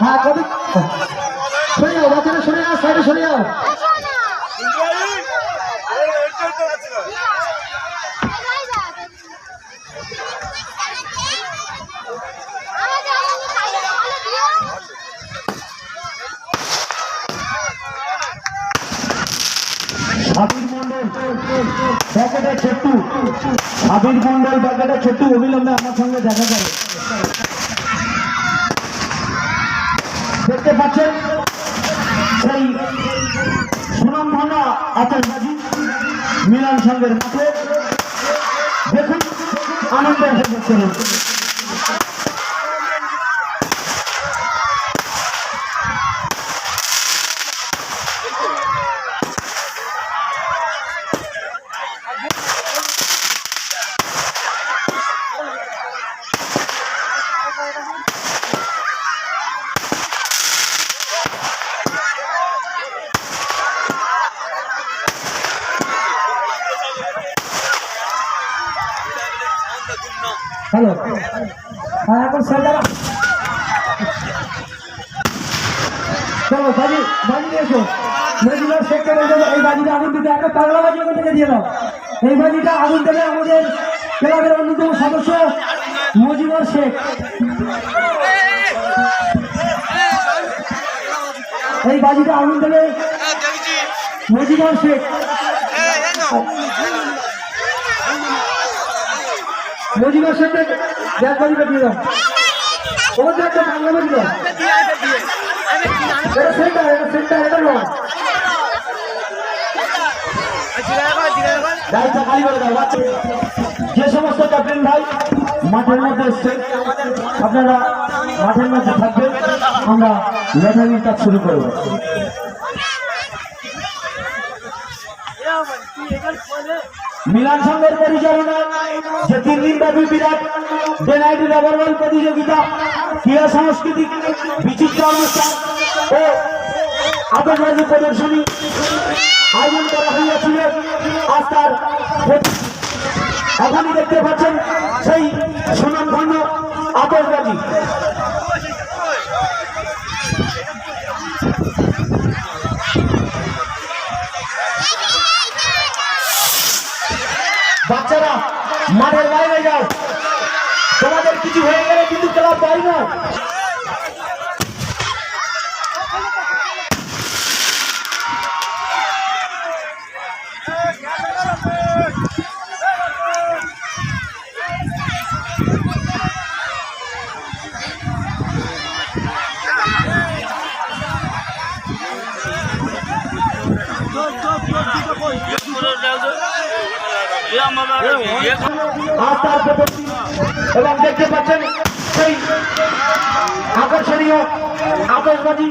হ্যাঁ কবি সরে যাও বাচ্চারা, সরে যাও, সাইডে সরে যাও। আবির মন্ডল ব্যাকেটে ছোট্টু অবিলম্বে আমার সঙ্গে দেখা করে। দেখতে পাচ্ছেন সেই সুনামধন্য আতশবাজি মিলন সংঘের মাঠে। দেখুন আনন্দ উপভোগ করুন। হ্যালো, হ্যাঁ এখন সেন্টার চলো বাজি বাজি নিয়ে এসো। মজিবর শেখকে বলতে এই বাজিটা আগুন দিতে, একটা পাগলা বাজি ওখান থেকে দিয়ে দাও। এই বাজিটা আগুন দেবে আমাদের ক্লাবের অন্যতম সদস্য মজিবর শেখ। এই বাজিটা আগুন দেবে মজিবর শেখ। মজিবর শেখকে গ্যাস বাজিটা দিয়ে দাও। ওদের একটা বাংলা বাজি দাও। এটা সেন্টার, এটা সেন্টার, এটা নয়। যে সমস্ত ক্যাপ্টেন ভাই মাঠের মধ্যে এসছেন আপনারা মাঠের মধ্যে থাকবেন, আমরা লেটারিং কাজ শুরু করব। মিলন সংঘের পরিচালনায় যে 3 দিন ব্যাপী বিরাট ডে নাইট রাবার বল প্রতিযোগিতা, ক্রীড়া সাংস্কৃতিক বিচিত্র অনুষ্ঠান ও আতশবাজি প্রদর্শনী আয়োজন করা হইয়াছিল। আজ তার এখনই দেখতে পাচ্ছেন সেই সুনামধন্য আতশবাজি। বাচ্চারা মাঠের বাইরে যাও, তোমাদের কিছু হয়ে গেলে কিন্তু ক্লাব বাইরে নয়। এবং দেখতে পাচ্ছেন সেই আকর্ষণীয় আতশবাজি।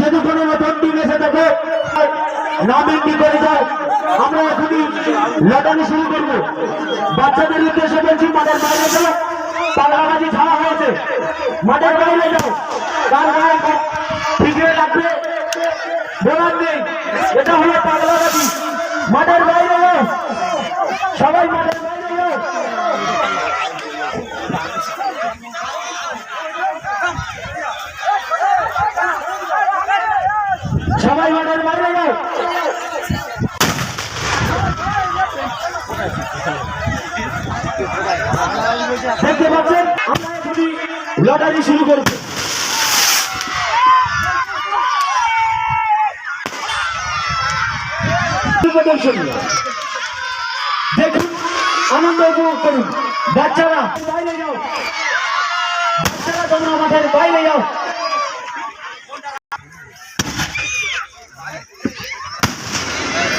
যদি কোনো টিম এসে দেখো নাম এন্ট্রি করে যায়, আমরা এখনই লটারি শুরু করবো। বাচ্চাদের উদ্দেশ্যে বলছি মাঠের বাইরে যাও, পাগলাবাজি ছাড়া হয়েছে, মাঠের বাইরে যাও। তার গায়ে ঠিকরে রাখবে বলার নেই, এটা হলো পাগলাবাজি। মাঠের বাইরে যাও, সবাই মাঠের বাইরে যাও। সবাই মাঠের বাইরে যাও। দেখতে পাচ্ছেন আমরা এখনই লটারি শুরু করব। দেখুন আনন্দ উপভোগ করুন। বাচ্চারা বাইরে যাও, বাচ্চারা তোমরা মাঠের বাইরে যাও।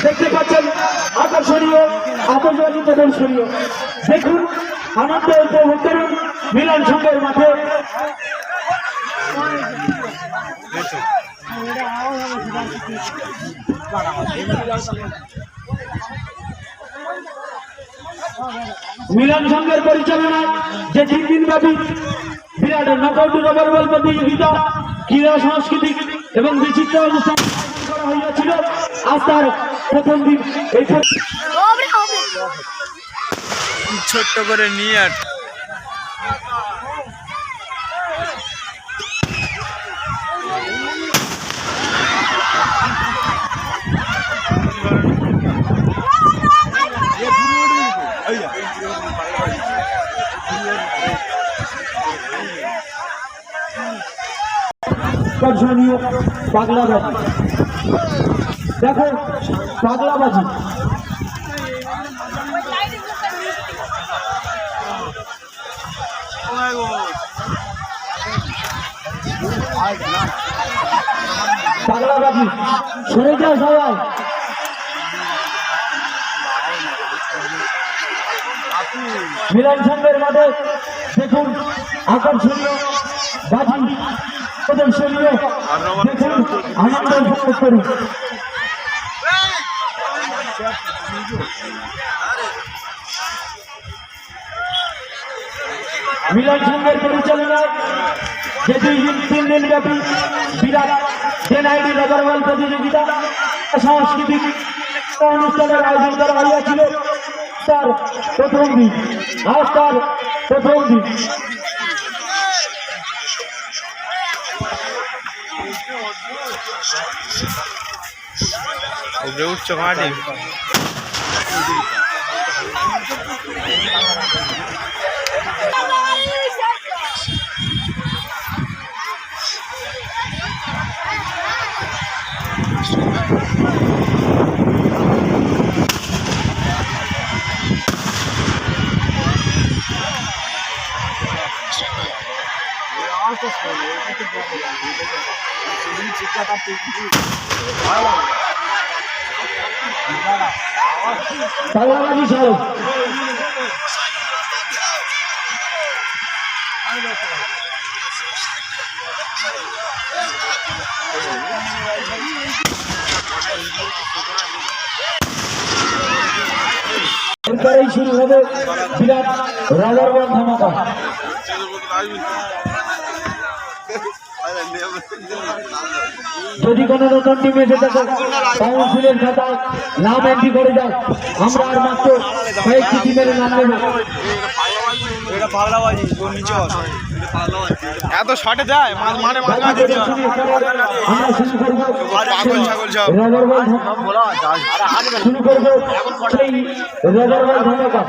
দেখতে পাচ্ছেন আকর্ষণীয় আতশবাজি প্রদর্শনীয়। দেখুন আনন্দ উপভোগ করুন মিলন সংঘের মাঠে। মিলন সংঘের পরিচালনায় যে 3 দিন ব্যাপী বিরাট নকআউট রাবার বল প্রতিযোগিতা, ক্রীড়া সাংস্কৃতিক এবং বিচিত্র অনুষ্ঠান করা হইয়াছিল। আজ তার প্রথম দিন। এই ছোট্ট করে নিয়ে আকর্ষণীয় পাগলাবাজি। দেখো পাগলাবাজি পাগলাবাজি সরে যাও সবাই। মিলন সংঘের মাঠে দেখুন আকর্ষণীয় বাজি প্রদর্শনীয়, দেখুন আনন্দ উপভোগ করুন। মিলন সংঘের পরিচালনায় যে 3 দিন ব্যাপী বিরাট এনআইডি নগরবল প্রতিযোগিতা সাংস্কৃতিক অনুষ্ঠানের আয়োজন করা হইয়াছিল তার প্রথম দিন। আজ তার প্রথম দিন। উঠছো মাটি পাগলাবাজি সব এরপরেই শুরু হবে বিরাট রাজার বল ধামাকা। যদি কোনো নতুন টিম এসে থাকে কাউন্সিলের খাতায় নাম এন্ট্রি করে দাও। আমরা আর মাত্র কয়েকটি টিমের নাম নেব। এত শটে যায় মানে আমরা শুরু করবো রাজার বল শুরু করবো সেই রাজার বল ধামাকা।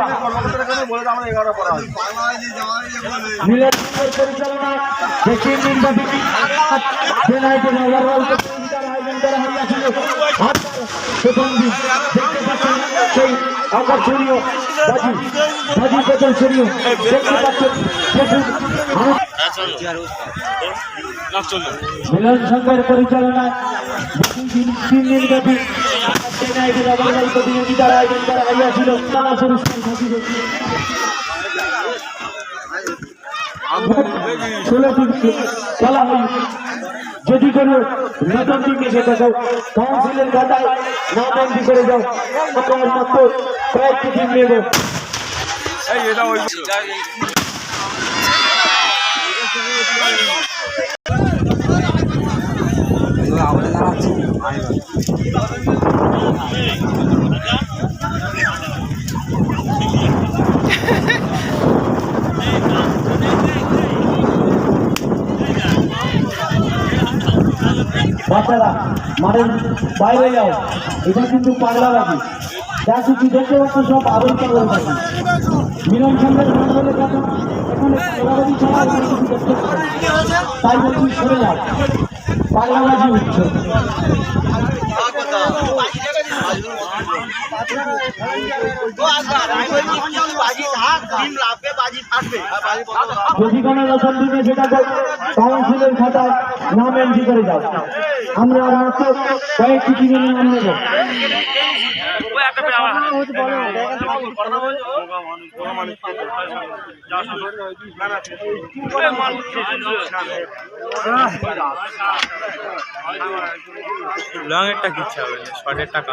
মিলন পরিচালনা যে 3 দিন ব্যাপী এনআইডি নগরবল প্রতিযোগিতার আয়োজন করা হইয়াছিল। প্রথম দিন দেখতে পাচ্ছেন সেই আকর্ষণীয় বাজি প্রদর্শনীয় দেখতে পাচ্ছেন। মিলন সংঘের পরিচালনায় 3 দিন ব্যাপী এনআইডি নগরবল প্রতিযোগিতার আয়োজন করা হইয়াছিল। তারা পুরস্কার ঘোষিত 16টি খেলা হয়। যদি কোনো নতুন টিম এসে থাকো কাউন্সিলের খাতায় নাম এন্ট্রি করে দাও। আমরা মাত্র কয়েকটি টিম নেব। বাচ্চারা মাঠের বাইরে যাও, এটা কিন্তু পাগলাবাজি। যা কিছু দেখতে পাচ্ছ সব আদর করে থাকি। মিলন সংঘের মন্ডলের কাছে এখানে পাগলাবাজি ছাড়া অন্য কিছু দেখতে পাচ্ছি, তাই বলছি সরে যাও। পাগলাবাজি হচ্ছে যদি কোনো নতুন দিনে সেটা কাউন্সিলের খাতায় নাম এন্ট্রি করে যাও। আমরা মাত্র কয়েকটি টিমের নাম নেব। লংয়েরটা কিচ্ছু হবে না, শর্টের টাকা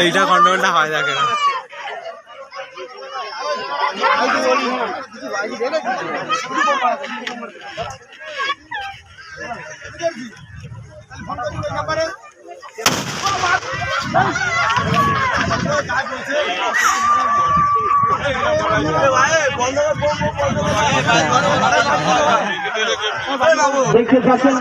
এইটা কন্ট্রোলটা হয় থাকে না। দেখতে পাচ্ছেন